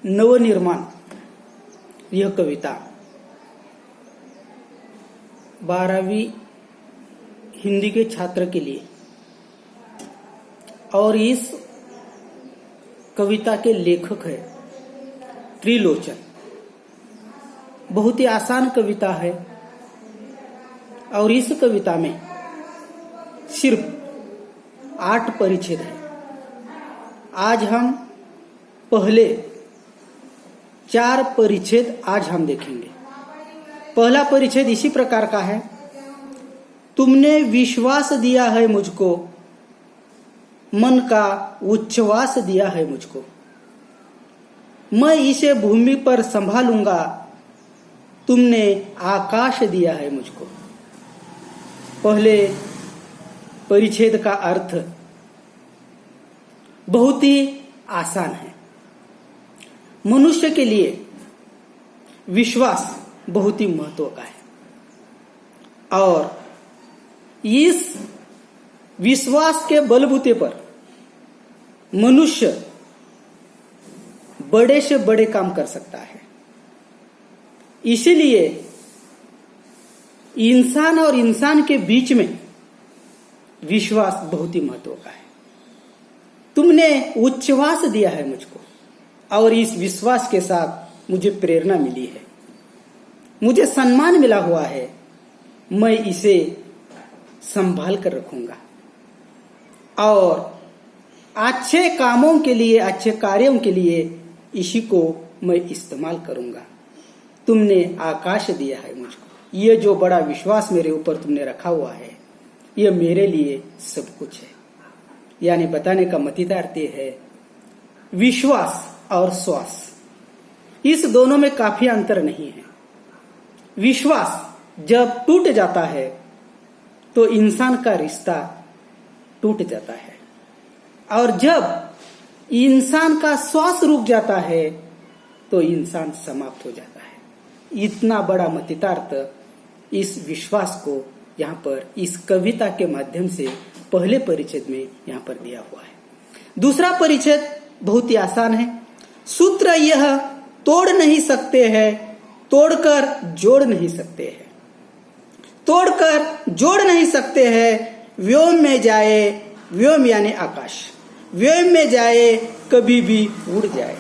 नवनिर्माण यह कविता 12वीं हिंदी के छात्र के लिए, और इस कविता के लेखक है त्रिलोचन। बहुत ही आसान कविता है और इस कविता में सिर्फ 8 परिच्छेद है। आज हम पहले 4 परिच्छेद आज हम देखेंगे। पहला परिच्छेद इसी प्रकार का है। तुमने विश्वास दिया है मुझको, मन का उच्छ्वास दिया है मुझको, मैं इसे भूमि पर संभालूंगा, तुमने आकाश दिया है मुझको। पहले परिच्छेद का अर्थ बहुत ही आसान है। मनुष्य के लिए विश्वास बहुत ही महत्व का है और इस विश्वास के बलबूते पर मनुष्य बड़े से बड़े काम कर सकता है। इसीलिए इंसान और इंसान के बीच में विश्वास बहुत ही महत्व का है। तुमने उच्छ्वास दिया है मुझको और इस विश्वास के साथ मुझे प्रेरणा मिली है, मुझे सम्मान मिला हुआ है। मैं इसे संभाल कर रखूंगा और अच्छे कामों के लिए, अच्छे कार्यों के लिए इसी को मैं इस्तेमाल करूंगा। तुमने आकाश दिया है मुझको। ये जो बड़ा विश्वास मेरे ऊपर तुमने रखा हुआ है, ये मेरे लिए सब कुछ है। यानी बताने का मतितार्थ है विश्वास और श्वास, इस दोनों में काफी अंतर नहीं है। विश्वास जब टूट जाता है तो इंसान का रिश्ता टूट जाता है, और जब इंसान का श्वास रुक जाता है तो इंसान समाप्त हो जाता है। इतना बड़ा मतितार्थ इस विश्वास को यहाँ पर इस कविता के माध्यम से पहले परिच्छेद में यहाँ पर दिया हुआ है। दूसरा परिच्छेद बहुत ही आसान है। सूत्र यह तोड़ नहीं सकते हैं, तोड़कर जोड़ नहीं सकते हैं, तोड़कर जोड़ नहीं सकते हैं। व्योम में जाए, व्योम यानी आकाश, व्योम में जाए कभी भी उड़ जाए,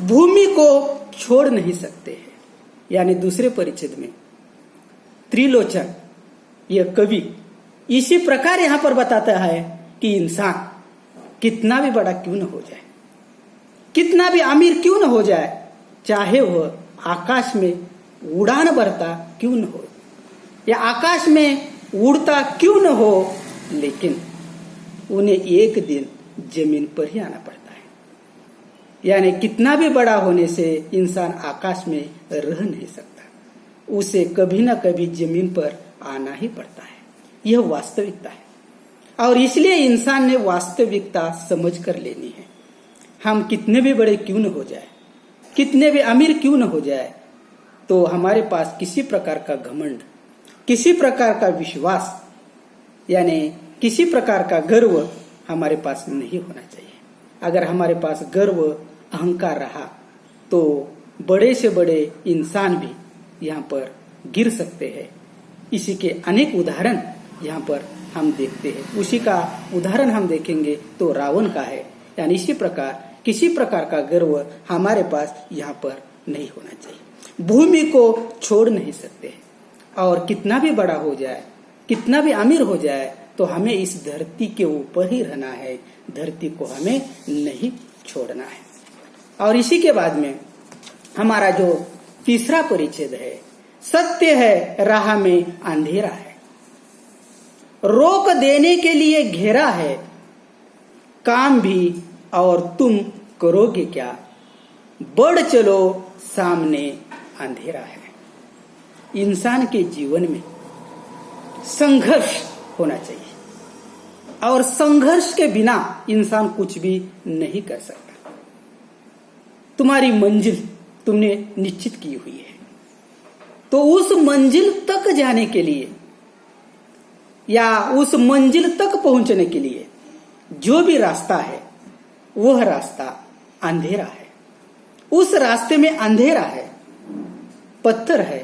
भूमि को छोड़ नहीं सकते हैं। यानी दूसरे परिच्छेद में त्रिलोचन यह कवि इसी प्रकार यहां पर बताता है कि इंसान कितना भी बड़ा क्यों न हो जाए, कितना भी अमीर क्यों न हो जाए, चाहे वह आकाश में उड़ान भरता क्यों न हो या आकाश में उड़ता क्यों न हो, लेकिन उन्हें एक दिन जमीन पर ही आना पड़ता है। यानी कितना भी बड़ा होने से इंसान आकाश में रह नहीं सकता, उसे कभी ना कभी जमीन पर आना ही पड़ता है। यह वास्तविकता है और इसलिए इंसान ने वास्तविकता समझ कर लेनी है। हम कितने भी बड़े क्यों न हो जाए, कितने भी अमीर क्यों न हो जाए, तो हमारे पास किसी प्रकार का घमंड, किसी प्रकार का विश्वास यानी किसी प्रकार का गर्व हमारे पास नहीं होना चाहिए। अगर हमारे पास गर्व, अहंकार रहा तो बड़े से बड़े इंसान भी यहाँ पर गिर सकते हैं। इसी के अनेक उदाहरण यहाँ पर हम देखते हैं। उसी का उदाहरण हम देखेंगे तो रावण का है। यानी इसी प्रकार किसी प्रकार का गर्व हमारे पास यहाँ पर नहीं होना चाहिए। भूमि को छोड़ नहीं सकते और कितना भी बड़ा हो जाए, कितना भी अमीर हो जाए, तो हमें इस धरती के ऊपर ही रहना है, धरती को हमें नहीं छोड़ना है। और इसी के बाद में हमारा जो तीसरा परिच्छेद है, सत्य है राह में अंधेरा है, रोक देने के लिए घेरा है, काम भी और तुम करोगे क्या, बढ़ चलो सामने अंधेरा है। इंसान के जीवन में संघर्ष होना चाहिए और संघर्ष के बिना इंसान कुछ भी नहीं कर सकता। तुम्हारी मंजिल तुमने निश्चित की हुई है, तो उस मंजिल तक जाने के लिए या उस मंजिल तक पहुंचने के लिए जो भी रास्ता है वह रास्ता अंधेरा है। उस रास्ते में अंधेरा है, पत्थर है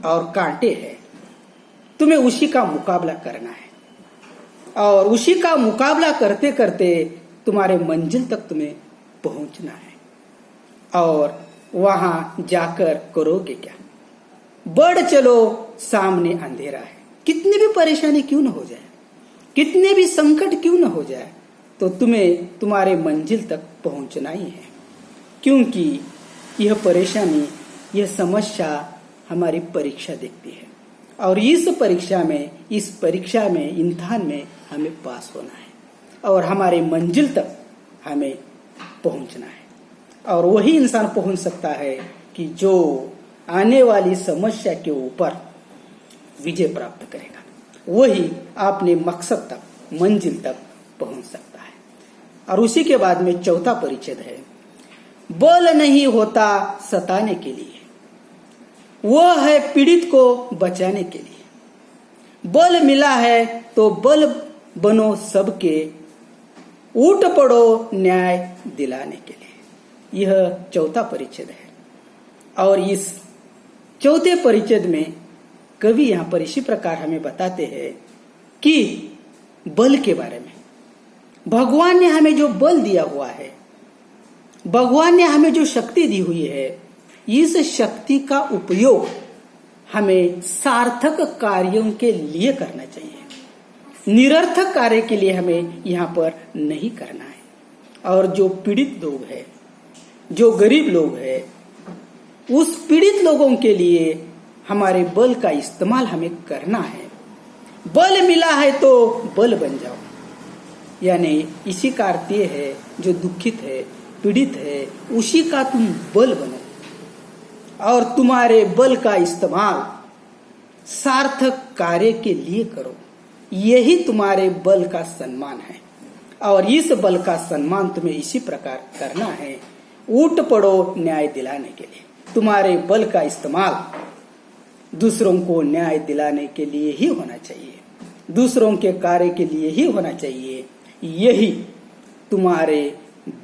और कांटे हैं। तुम्हें उसी का मुकाबला करना है और उसी का मुकाबला करते करते तुम्हारे मंजिल तक तुम्हें पहुंचना है। और वहां जाकर करोगे क्या? बढ़ चलो, सामने अंधेरा है। कितनी भी परेशानी क्यों न हो जाए, कितने भी संकट क्यों न हो जाए, तो तुम्हें तुम्हारे मंजिल तक पहुंचना ही है। क्योंकि यह परेशानी, यह समस्या हमारी परीक्षा देखती है और इस परीक्षा में इम्तिहान में हमें पास होना है और हमारे मंजिल तक हमें पहुंचना है। और वही इंसान पहुंच सकता है कि जो आने वाली समस्या के ऊपर विजय प्राप्त करेगा, वही अपने मकसद तक, मंजिल तक पहुंच सकता है। और उसी के बाद में चौथा परिच्छेद है, बल नहीं होता सताने के लिए, वह है पीड़ित को बचाने के लिए। बल मिला है तो बल बनो सबके, उठ पड़ो न्याय दिलाने के लिए। यह चौथा परिच्छेद है। और इस चौथे परिच्छेद में कवि यहाँ पर इसी प्रकार हमें बताते हैं कि बल के बारे में, भगवान ने हमें जो बल दिया हुआ है, भगवान ने हमें जो शक्ति दी हुई है, इस शक्ति का उपयोग हमें सार्थक कार्यों के लिए करना चाहिए। निरर्थक कार्य के लिए हमें यहाँ पर नहीं करना है। और जो पीड़ित लोग हैं, जो गरीब लोग हैं, उस पीड़ित लोगों के लिए हमारे बल का इस्तेमाल हमें करना है। बल मिला है तो बल बन जाओ, यानी इसी का अर्थ ये है, जो दुखित है, पीड़ित है, उसी का तुम बल बनो और तुम्हारे बल का इस्तेमाल सार्थक कार्य के लिए करो। यही तुम्हारे बल का सम्मान है। और इस बल का सम्मान तुम्हें इसी प्रकार करना है, उठ पड़ो न्याय दिलाने के लिए। तुम्हारे बल का इस्तेमाल दूसरों को न्याय दिलाने के लिए ही होना चाहिए, दूसरों के कार्य के लिए ही होना चाहिए। यही तुम्हारे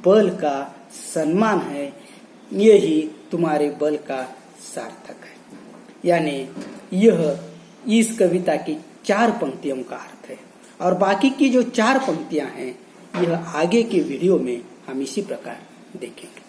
बल का सम्मान है, यही तुम्हारे बल का सार्थक है। यानी यह इस कविता की 4 पंक्तियों का अर्थ है। और बाकी की जो 4 पंक्तियां हैं, यह आगे के वीडियो में हम इसी प्रकार देखेंगे।